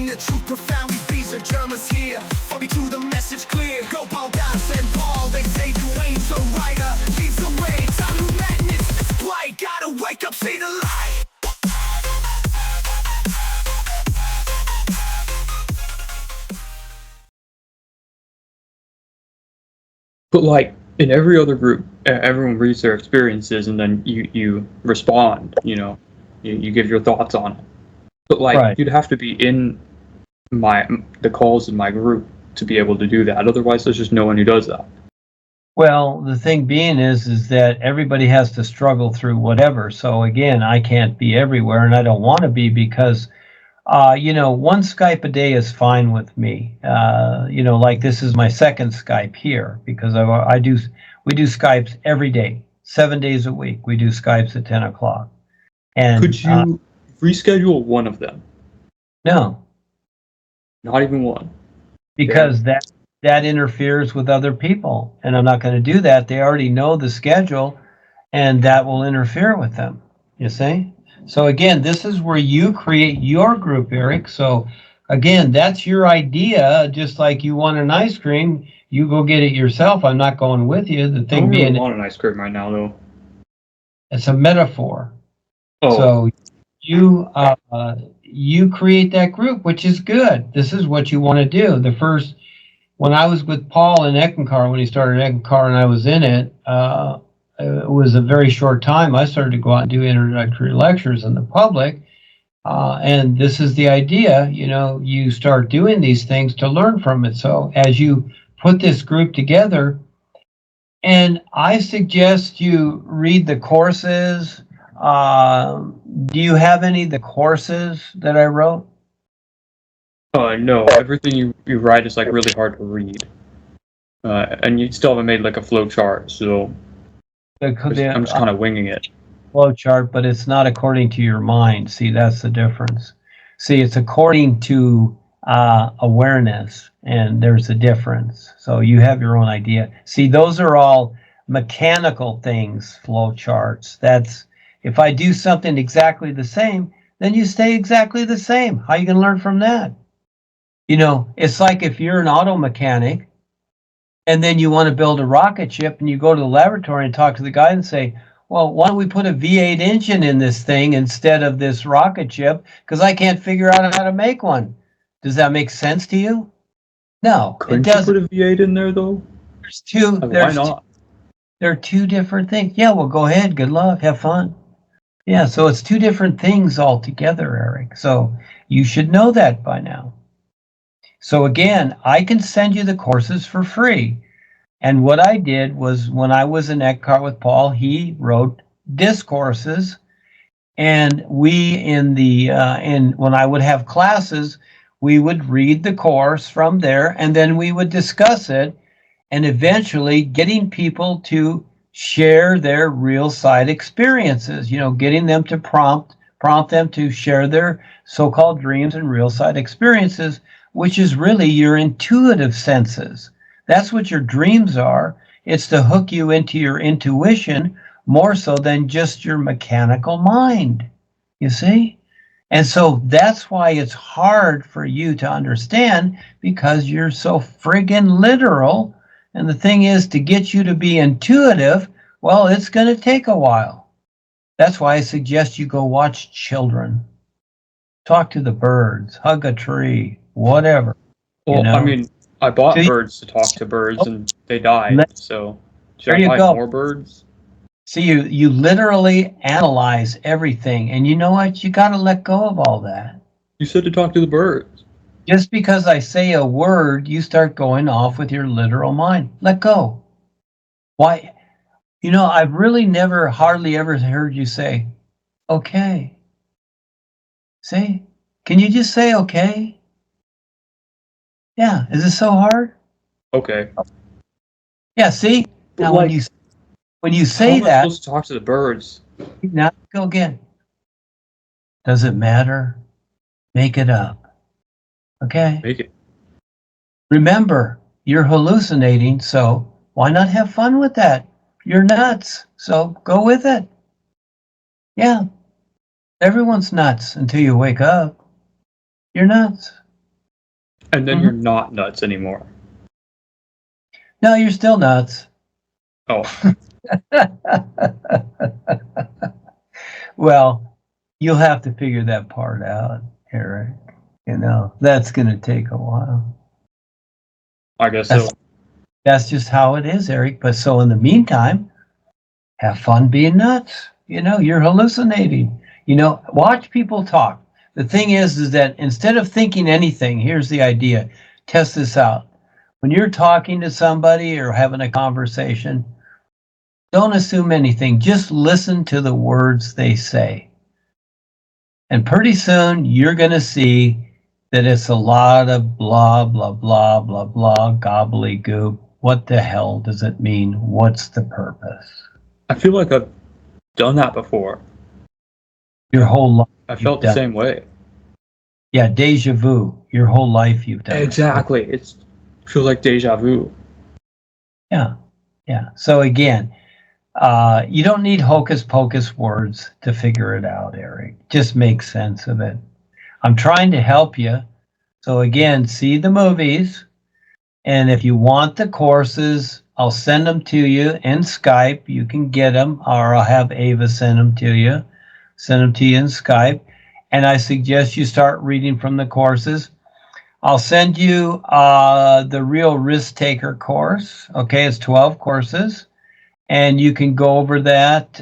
the truth profoundly. These are Germans here. For me to the message clear. Go Paul, Das, and Paul. They say Duane the writer leads the way. Time to madness, it's blight. Gotta wake up, see the light. But like in every other group, everyone reads their experiences and then you respond, you give your thoughts on it. But like Right. you'd have to be in the calls in my group to be able to do that. Otherwise there's just no one who does that. Well, the thing being is that everybody has to struggle through whatever. So again, I can't be everywhere, and I don't want to be, because one Skype a day is fine with me. Like this is my second Skype here, because we do Skypes every day, 7 days a week. We do Skypes at 10 o'clock. And could you reschedule one of them? No. Not even one? Because that interferes with other people, and I'm not going to do that. They already know the schedule, and that will interfere with them, you see? So again, this is where you create your group, Eric. So again, that's your idea. Just like you want an ice cream, you go get it yourself. I'm not going with you. The thing being, I don't want an ice cream right now, though. It's a metaphor. Oh. So you create that group, which is good. This is what you want to do. When I was with Paul in Eckankar, when he started Eckankar and I was in it, it was a very short time. I started to go out and do introductory lectures in the public. And this is the idea, you start doing these things to learn from it. So as you put this group together, and I suggest you read the courses. Do you have any of the courses that I wrote? No, everything you write is like really hard to read. And you still haven't made like a flow chart, so I'm just kind of winging it. Flow chart, but it's not according to your mind. See, that's the difference. See, it's according to awareness, and there's a difference. So you have your own idea. See, those are all mechanical things, flow charts. That's, if I do something exactly the same, then you stay exactly the same. How are you going to learn from that? It's like if you're an auto mechanic and then you want to build a rocket ship and you go to the laboratory and talk to the guy and say, well, why don't we put a V8 engine in this thing instead of this rocket ship? Because I can't figure out how to make one. Does that make sense to you? No, Couldn't it doesn't. you put a V8 in there, though? There's two. Why not? There are two different things. Yeah, well, go ahead. Good luck. Have fun. Yeah, so it's two different things altogether, Eric. So you should know that by now. So again, I can send you the courses for free. And what I did was, when I was in Eckankar with Paul, he wrote discourses, and when I would have classes, we would read the course from there, and then we would discuss it, and eventually getting people to share their real side experiences, getting them to prompt them to share their so-called dreams and real side experiences, which is really your intuitive senses. That's what your dreams are. It's to hook you into your intuition more so than just your mechanical mind, you see? And so that's why it's hard for you to understand, because you're so friggin' literal. And the thing is, to get you to be intuitive, well, it's going to take a while. That's why I suggest you go watch children. Talk to the birds, hug a tree, whatever. Well, I mean, I bought birds to talk to birds, and they died. So should I buy more birds? See, you literally analyze everything, and you know what? You got to let go of all that. You said to talk to the birds. Just because I say a word, you start going off with your literal mind. Let go. Why? I've really hardly ever heard you say, okay. See? Can you just say okay? Yeah. Is it so hard? Okay. Yeah, see? Now, when you say how am I that, supposed to talk to the birds? Now go again. Does it matter? Make it up. Okay? Make it. Remember, you're hallucinating, so why not have fun with that? You're nuts, so go with it. Yeah. Everyone's nuts until you wake up. You're nuts. And then you're not nuts anymore. No, you're still nuts. Oh, Well, you'll have to figure that part out, Eric. You know, that's going to take a while. I guess so. That's just how it is, Eric. But so in the meantime, have fun being nuts. You know, you're hallucinating. You know, watch people talk. The thing is that instead of thinking anything, here's the idea. Test this out. When you're talking to somebody or having a conversation, don't assume anything. Just listen to the words they say. And pretty soon you're going to see that it's a lot of blah, blah, blah, blah, blah, gobbledygook. What the hell does it mean? What's the purpose? I feel like I've done that before. Your whole life. I felt the same way. Yeah, deja vu. Your whole life you've done Exactly. It feels like deja vu. Yeah, yeah. So again, you don't need hocus pocus words to figure it out, Eric. Just make sense of it. I'm trying to help you. So again, see the movies. And if you want the courses, I'll send them to you in Skype. You can get them, or I'll have Ava send them to you. Send them to you in Skype. And I suggest you start reading from the courses. I'll send you the Real Risk Taker course. Okay, it's 12 courses. And you can go over that,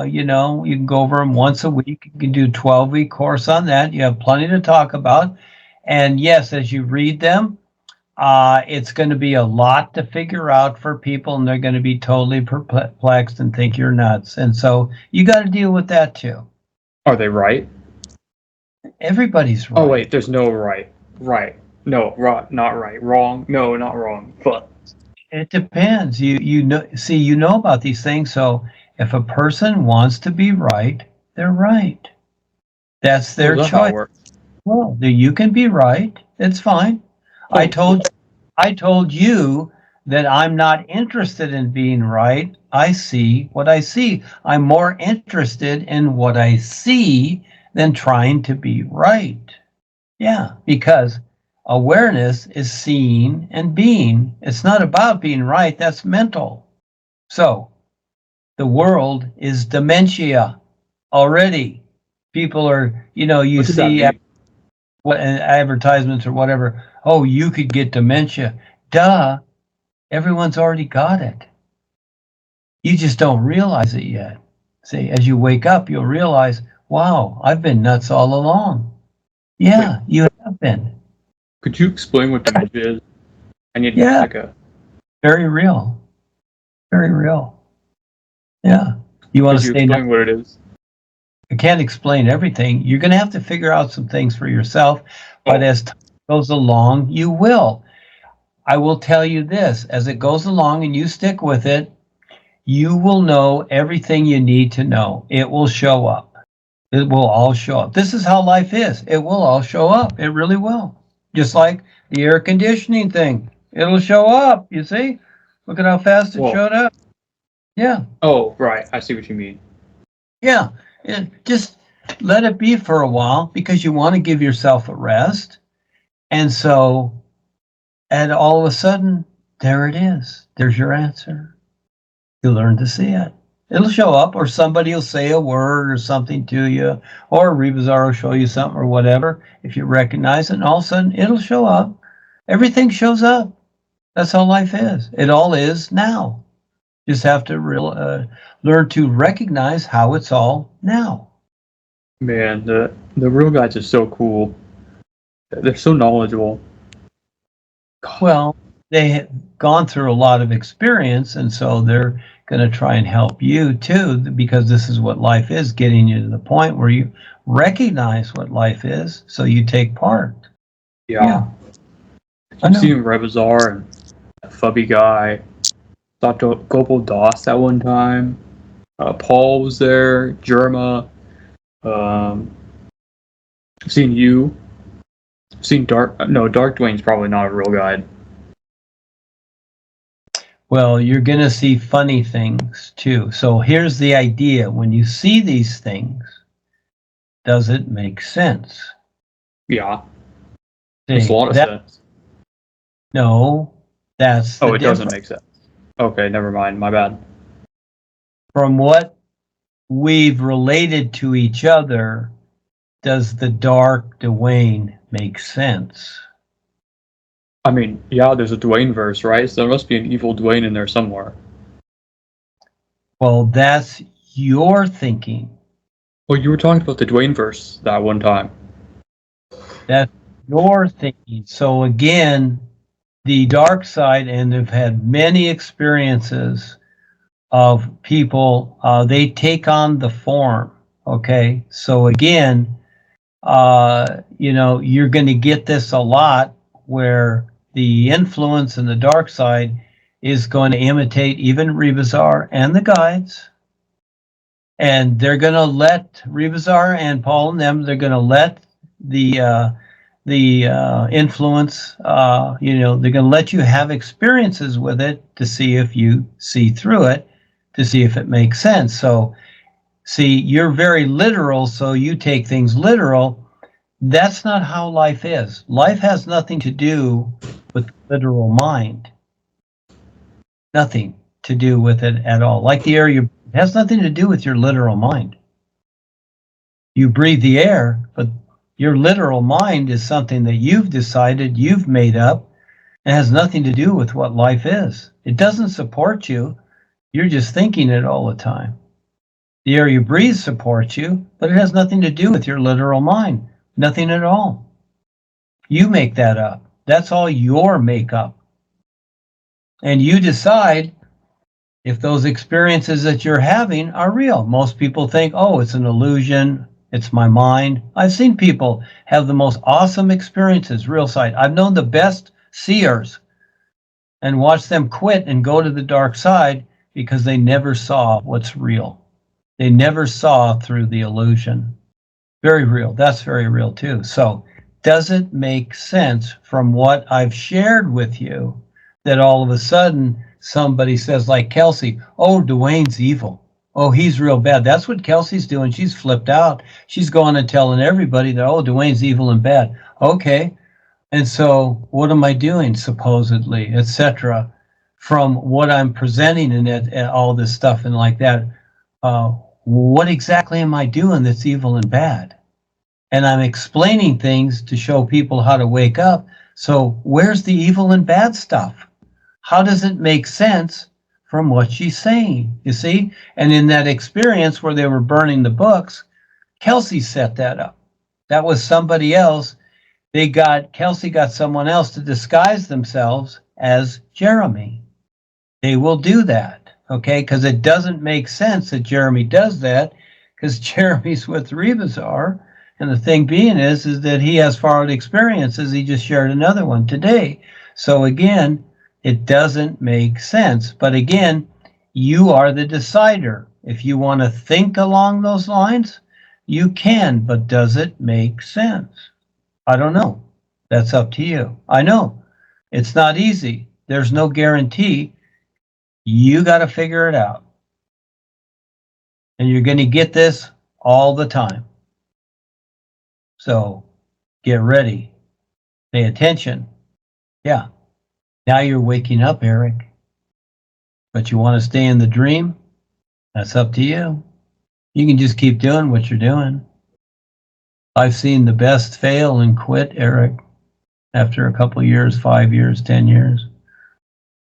you know, you can go over them once a week. You can do a 12-week course on that. You have plenty to talk about. And yes, as you read them, it's going to be a lot to figure out for people, and they're going to be totally perplexed and think you're nuts. And so you got to deal with that too. Are they right? Everybody's right. Oh, wait, there's no right. Right. No, not right. Wrong. No, not wrong. But it depends. You know, see, you know about these things. So if a person wants to be right, they're right. That's their choice. Well, you can be right. It's fine. Oh, I told you that I'm not interested in being right. I see what I see. I'm more interested in what I see than trying to be right. Yeah, because awareness is seeing and being. It's not about being right. That's mental. So the world is dementia already. People are, you know, you see what advertisements or whatever. Oh, you could get dementia. Duh. Everyone's already got it. You just don't realize it yet. See, as you wake up, you'll realize, wow, I've been nuts all along. Yeah, you have been. Could you explain what dementia is? I need like a... Very real. Very real. Yeah. You want to explain what it is? I can't explain everything. You're going to have to figure out some things for yourself, but as time goes along, you will. I will tell you this, as it goes along and you stick with it, you will know everything you need to know. It will show up. It will all show up. This is how life is. It will all show up. It really will. Just like the air conditioning thing. It'll show up, you see? Look at how fast it showed up. Yeah. Oh, right. I see what you mean. Yeah. Just let it be for a while because you want to give yourself a rest. And so, and all of a sudden, there it is. There's your answer. You learn to see it. It'll show up, or somebody will say a word or something to you, or Rebazar will show you something or whatever. If you recognize it, and all of a sudden, it'll show up. Everything shows up. That's how life is. It all is now. Just have to learn to recognize how it's all now. Man, the real guys are so cool. They're so knowledgeable. God. Well, they have gone through a lot of experience, and so they're going to try and help you too, because this is what life is, getting you to the point where you recognize what life is, so you take part. Yeah. I've seen Rebazar and a Fubby guy. Dr. Gopal Das at one time. Paul was there. Jerma. I've seen you. I've seen Dark Duane's probably not a real guide. Well, you're going to see funny things too. So here's the idea. When you see these things, does it make sense? Yeah. Makes a lot of sense. No, that's the Oh, it doesn't difference. make sense. Okay, never mind. My bad. From what we've related to each other, does the dark Duane make sense? I mean, yeah, there's a Duane verse, right? So there must be an evil Duane in there somewhere. Well, that's your thinking. Well, you were talking about the Duane verse that one time. That's your thinking. So again, the dark side, and have had many experiences of people, they take on the form. Okay. So again, you're going to get this a lot where the influence in the dark side is going to imitate even Rebazar and the guides. And they're going to let Rebazar and Paul and them, they're going to let the influence, they're going to let you have experiences with it to see if you see through it, to see if it makes sense. So, see, you're very literal, so you take things literal. That's not how life is. Life has nothing to do with the literal mind. Nothing to do with it at all. Like the air, it has nothing to do with your literal mind. You breathe the air, but your literal mind is something that you've decided, you've made up. It has nothing to do with what life is. It doesn't support you. You're just thinking it all the time. The air you breathe supports you, but it has nothing to do with your literal mind. Nothing at all. You make that up. That's all your makeup. And you decide if those experiences that you're having are real. Most people think, oh, it's an illusion. It's my mind. I've seen people have the most awesome experiences, real sight. I've known the best seers and watched them quit and go to the dark side because they never saw what's real. They never saw through the illusion. Very real. That's very real too. So does it make sense from what I've shared with you that all of a sudden somebody says, like Kelsey, oh, Duane's evil. Oh, he's real bad. That's what Kelsey's doing. She's flipped out. She's going and telling everybody that, oh, Duane's evil and bad. Okay. And so what am I doing, supposedly, etc., from what I'm presenting and all this stuff and like that? What exactly am I doing that's evil and bad? And I'm explaining things to show people how to wake up. So where's the evil and bad stuff? How does it make sense from what she's saying? You see? And in that experience where they were burning the books, Kelsey set that up. That was somebody else. Kelsey got someone else to disguise themselves as Jeremy. They will do that, okay? Because it doesn't make sense that Jeremy does that, because Jeremy's with Rebazar. And the thing being is that he has far-out experiences. He just shared another one today. So again, it doesn't make sense. But again, you are the decider. If you want to think along those lines, you can. But does it make sense? I don't know. That's up to you. I know it's not easy. There's no guarantee. You got to figure it out. And you're going to get this all the time. So get ready. Pay attention. Yeah. Now you're waking up, Eric. But you want to stay in the dream? That's up to you. You can just keep doing what you're doing. I've seen the best fail and quit, Eric, after a couple of years, 5 years, 10 years.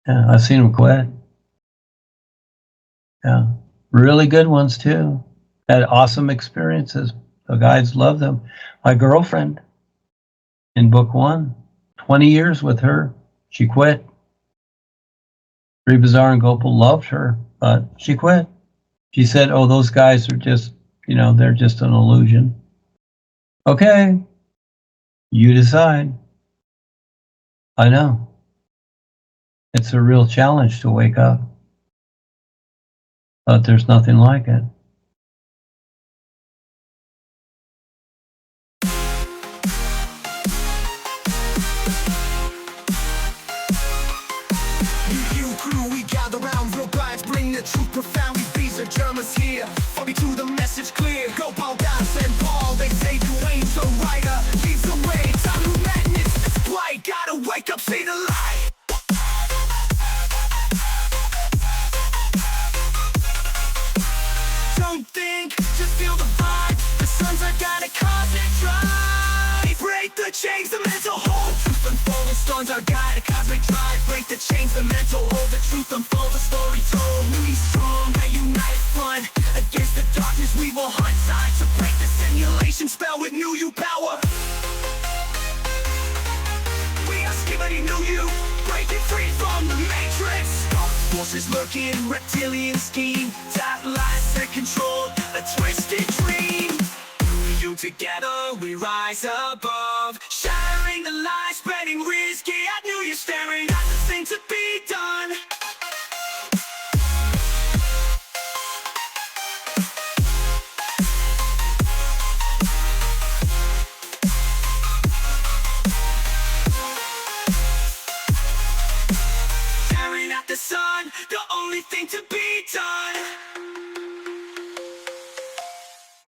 Yeah, I've seen them quit. Yeah, really good ones too. Had awesome experiences. The guys love them. My girlfriend in book 1, 20 years with her, she quit. Rebazar and Gopal loved her, but she quit. She said, oh, those guys are just, they're just an illusion. Okay, you decide. I know. It's a real challenge to wake up, but there's nothing like it. Truth profound, these are Germans here. For me to the message clear. Go Paul, Das and Paul, they say Duane's a writer. Leads the way, time to madness, it's bright, gotta wake wake up, see the light. Don't think, just feel the vibe. The sun's are gonna cosmic drive. Break the chains, the mental hold. Truth unfold, the storms are guide. A cosmic drive. Break the chains, the mental hold. The truth unfold, the story told. We strong, and unite front. Against the darkness we will hunt. Time to break the simulation spell with new you power. We are skibbity new you. Breaking free from the matrix. Dark forces lurking, reptilian scheme. That lies that control a twisted dream. You together we rise above, shattering the lies, spreading risky. I knew you staring at the thing to be done. Staring at the sun, the only thing to be done.